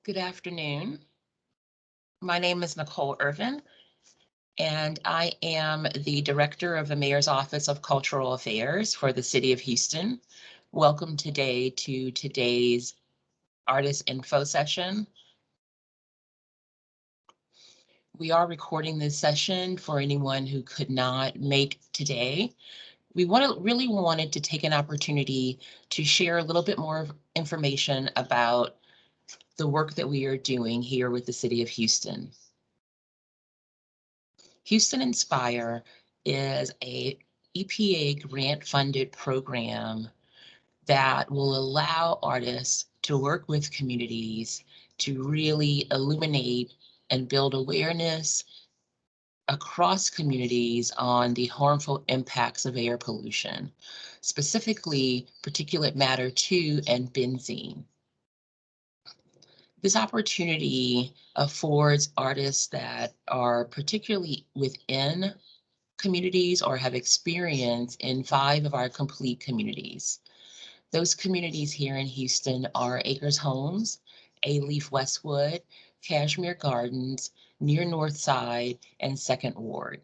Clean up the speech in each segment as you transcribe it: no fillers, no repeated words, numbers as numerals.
Good afternoon. My name is Nicole Irvin, and I am the Director of the Mayor's Office of Cultural Affairs for the City of Houston. Welcome today to today's Artist Info session. We are recording this session for anyone who could not make today. We really wanted to take an opportunity to share a little bit more information about the work that we are doing here with the City of Houston. Houston Inspire is a EPA grant-funded program that will allow artists to work with communities to really illuminate and build awareness across communities on the harmful impacts of air pollution, specifically particulate matter 2 and benzene. This opportunity affords artists that are particularly within communities or have experience in 5 of our complete communities. Those communities here in Houston are Acres Homes, A-Leaf Westwood, Cashmere Gardens, Near North Side, and Second Ward.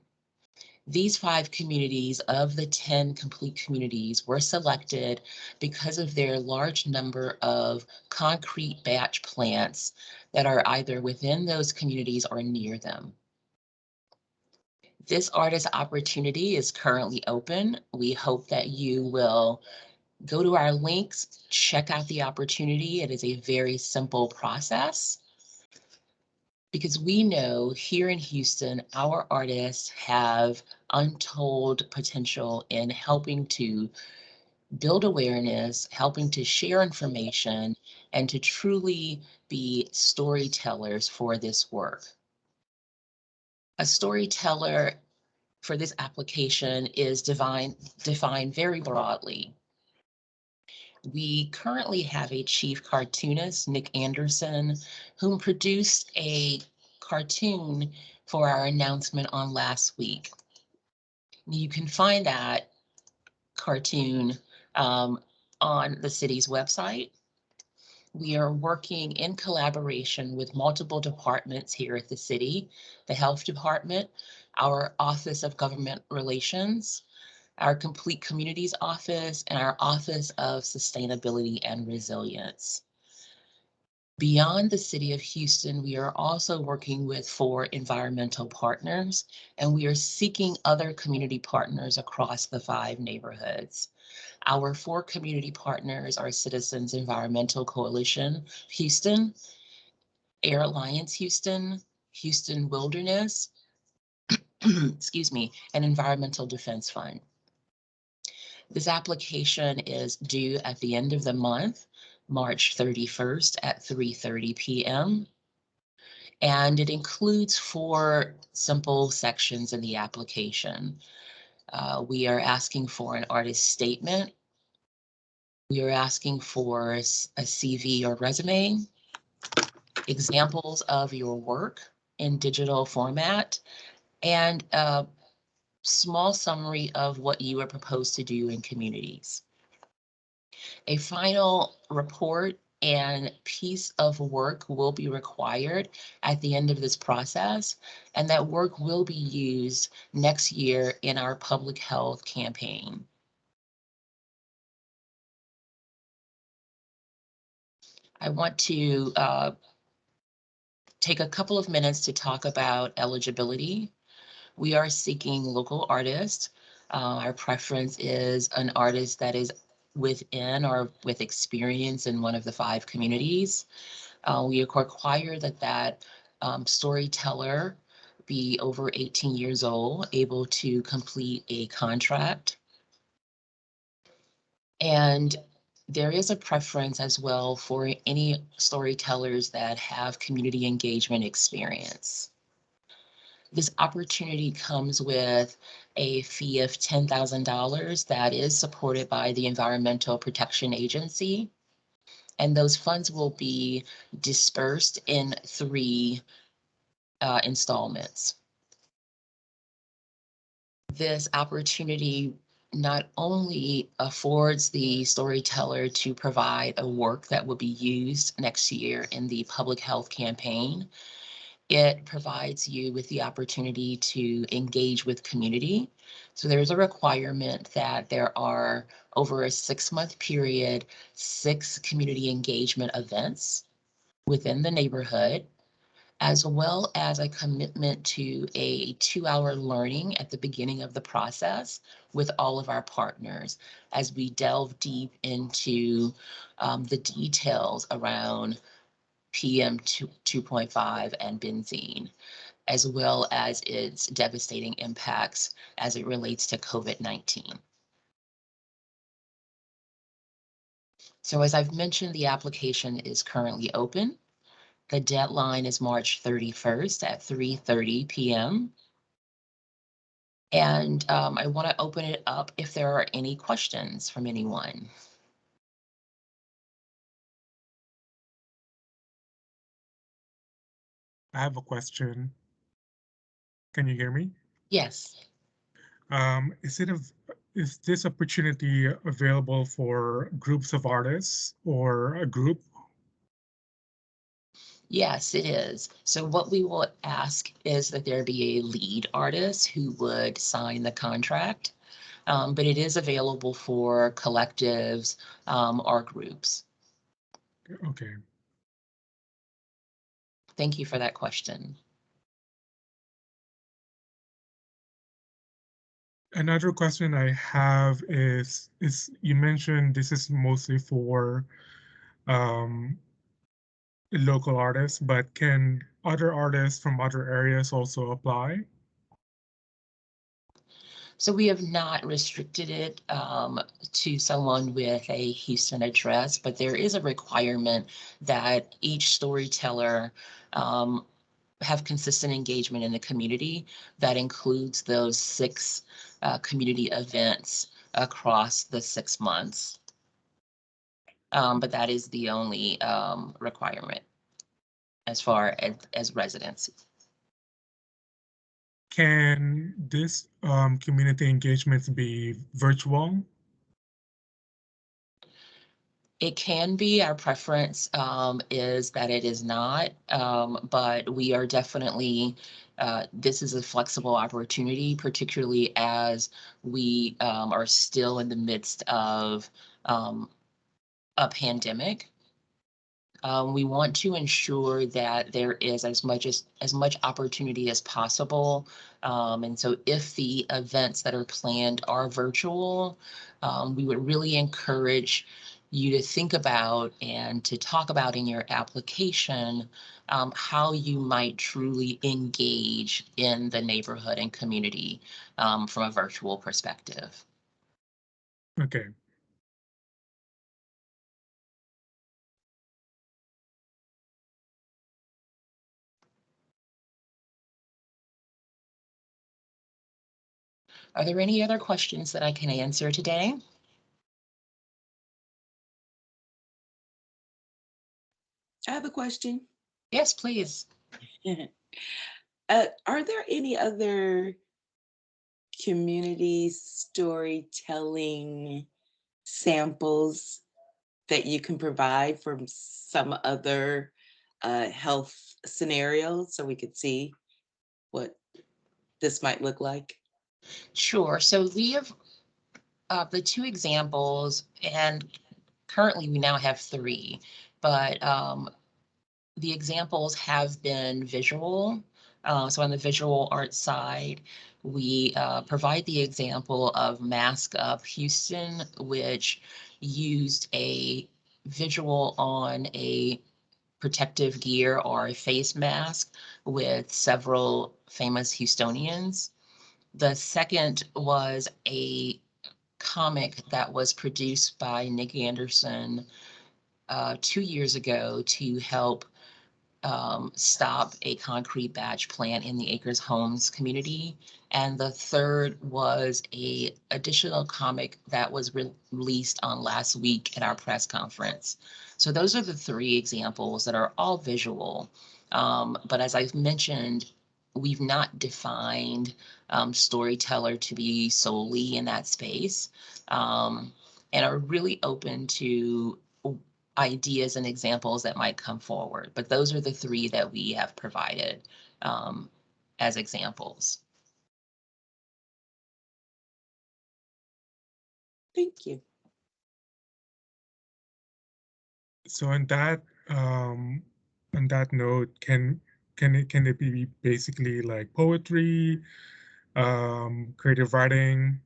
These 5 communities of the 10 complete communities were selected because of their large number of concrete batch plants that are either within those communities or near them. This artist opportunity is currently open. We hope that you will go to our links, check out the opportunity. It is a very simple process because we know here in Houston, our artists have untold potential in helping to build awareness, helping to share information, and to truly be storytellers for this work. A storyteller for this application is defined very broadly. We currently have a chief cartoonist, Nick Anderson, whom produced a cartoon for our announcement on last week. You can find that cartoon on the city's website. We are working in collaboration with multiple departments here at the city, the Health Department, our Office of Government Relations, our Complete Communities Office, and our Office of Sustainability and Resilience. Beyond the City of Houston, we are also working with 4 environmental partners, and we are seeking other community partners across the 5 neighborhoods. Our 4 community partners are Citizens Environmental Coalition Houston, Air Alliance Houston, Houston Wilderness, excuse me, and Environmental Defense Fund. This application is due at the end of the month, March 31st at 3:30 p.m. And it includes 4 simple sections in the application. We are asking for an artist statement. We are asking for a CV or resume, examples of your work in digital format, and a small summary of what you are proposed to do in communities. A final report and piece of work will be required at the end of this process, and that work will be used next year in our public health campaign. I want to take a couple of minutes to talk about eligibility. We are seeking local artists. Our preference is an artist that is within or with experience in one of the 5 communities. We require that storyteller be over 18 years old, able to complete a contract. And there is a preference as well for any storytellers that have community engagement experience. This opportunity comes with a fee of $10,000 that is supported by the Environmental Protection Agency. And those funds will be dispersed in 3 installments. This opportunity not only affords the storyteller to provide a work that will be used next year in the public health campaign, it provides you with the opportunity to engage with community. So there's a requirement that there are, over a 6-month period, 6 community engagement events within the neighborhood, as well as a commitment to a 2-hour learning at the beginning of the process with all of our partners as we delve deep into the details around PM 2.5 and benzene, as well as its devastating impacts as it relates to COVID-19. So as I've mentioned, the application is currently open. The deadline is March 31st at 3:30 p.m. And I want to open it up if there are any questions from anyone. I have a question. Can you hear me? Yes. Is is this opportunity available for groups of artists or a group? Yes, it is. So what we will ask is that there be a lead artist who would sign the contract, but it is available for collectives or groups. Okay. Thank you for that question. Another question I have is you mentioned this is mostly for um, local artists, but can other artists from other areas also apply? So we have not restricted it to someone with a Houston address, but there is a requirement that each storyteller um, have consistent engagement in the community. That includes those 6 community events across the 6 months. But that is the only requirement as far as residency. Can this community engagements be virtual? It can be. Our preference is that it is not, but we are definitely, this is a flexible opportunity, particularly as we are still in the midst of a pandemic. We want to ensure that there is as much opportunity as possible. And so if the events that are planned are virtual, we would really encourage you to think about and to talk about in your application how you might truly engage in the neighborhood and community from a virtual perspective. Okay. Are there any other questions that I can answer today? I have a question. Yes, please. Are there any other community storytelling samples that you can provide from some other health scenarios so we could see what this might look like? Sure. So we have the 2 examples, and currently we now have 3, but the examples have been visual. So on the visual art side, we provide the example of Mask Up Houston, which used a visual on a protective gear or a face mask with several famous Houstonians. The second was a comic that was produced by Nick Anderson 2 years ago to help stop a concrete batch plant in the Acres Homes community. And the third was a additional comic that was released on last week at our press conference. So those are the 3 examples that are all visual. But as I've mentioned, we've not defined storyteller to be solely in that space, and are really open to ideas and examples that might come forward. But those are the three that we have provided as examples. Thank you. So on that note, can it be basically like poetry, creative writing?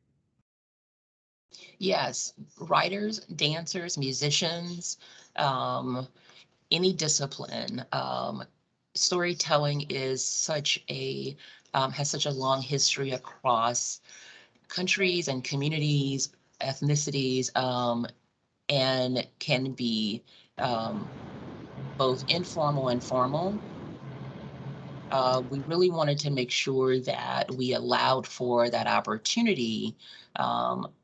Yes, writers, dancers, musicians, any discipline. Storytelling is such a has such a long history across countries and communities, ethnicities, and can be both informal and formal. We really wanted to make sure that we allowed for that opportunity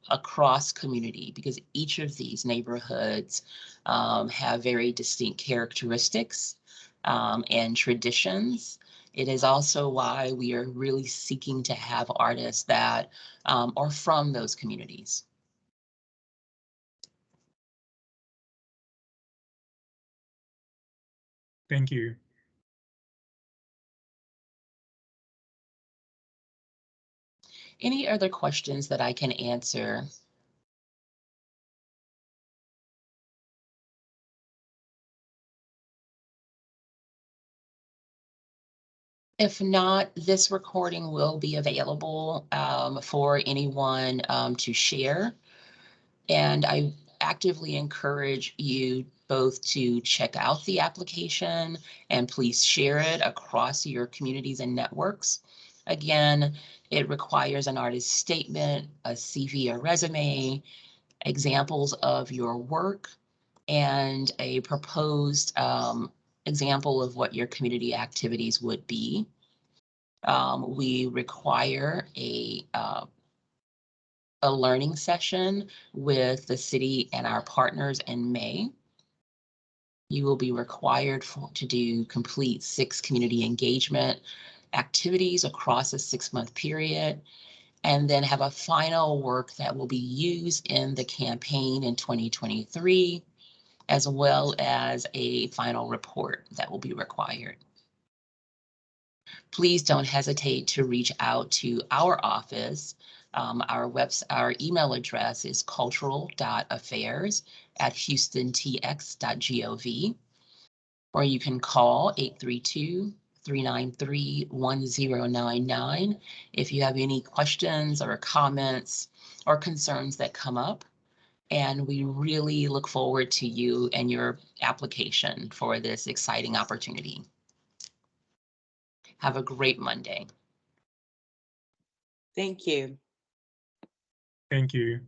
across community, because each of these neighborhoods have very distinct characteristics and traditions. It is also why we are really seeking to have artists that are from those communities. Thank you. Any other questions that I can answer? If not, this recording will be available for anyone to share. And I actively encourage you both to check out the application and please share it across your communities and networks. Again, it requires an artist statement, a CV or resume, examples of your work, and a proposed example of what your community activities would be. We require a learning session with the city and our partners in May. You will be required to do complete 6 community engagement activities across a 6-month period, and then have a final work that will be used in the campaign in 2023, as well as a final report that will be required. Please don't hesitate to reach out to our office. Our email address is cultural.affairs@houstontx.gov, or you can call 832-393-1099 if you have any questions or comments or concerns that come up. And we really look forward to you and your application for this exciting opportunity. Have a great Monday. Thank you. Thank you.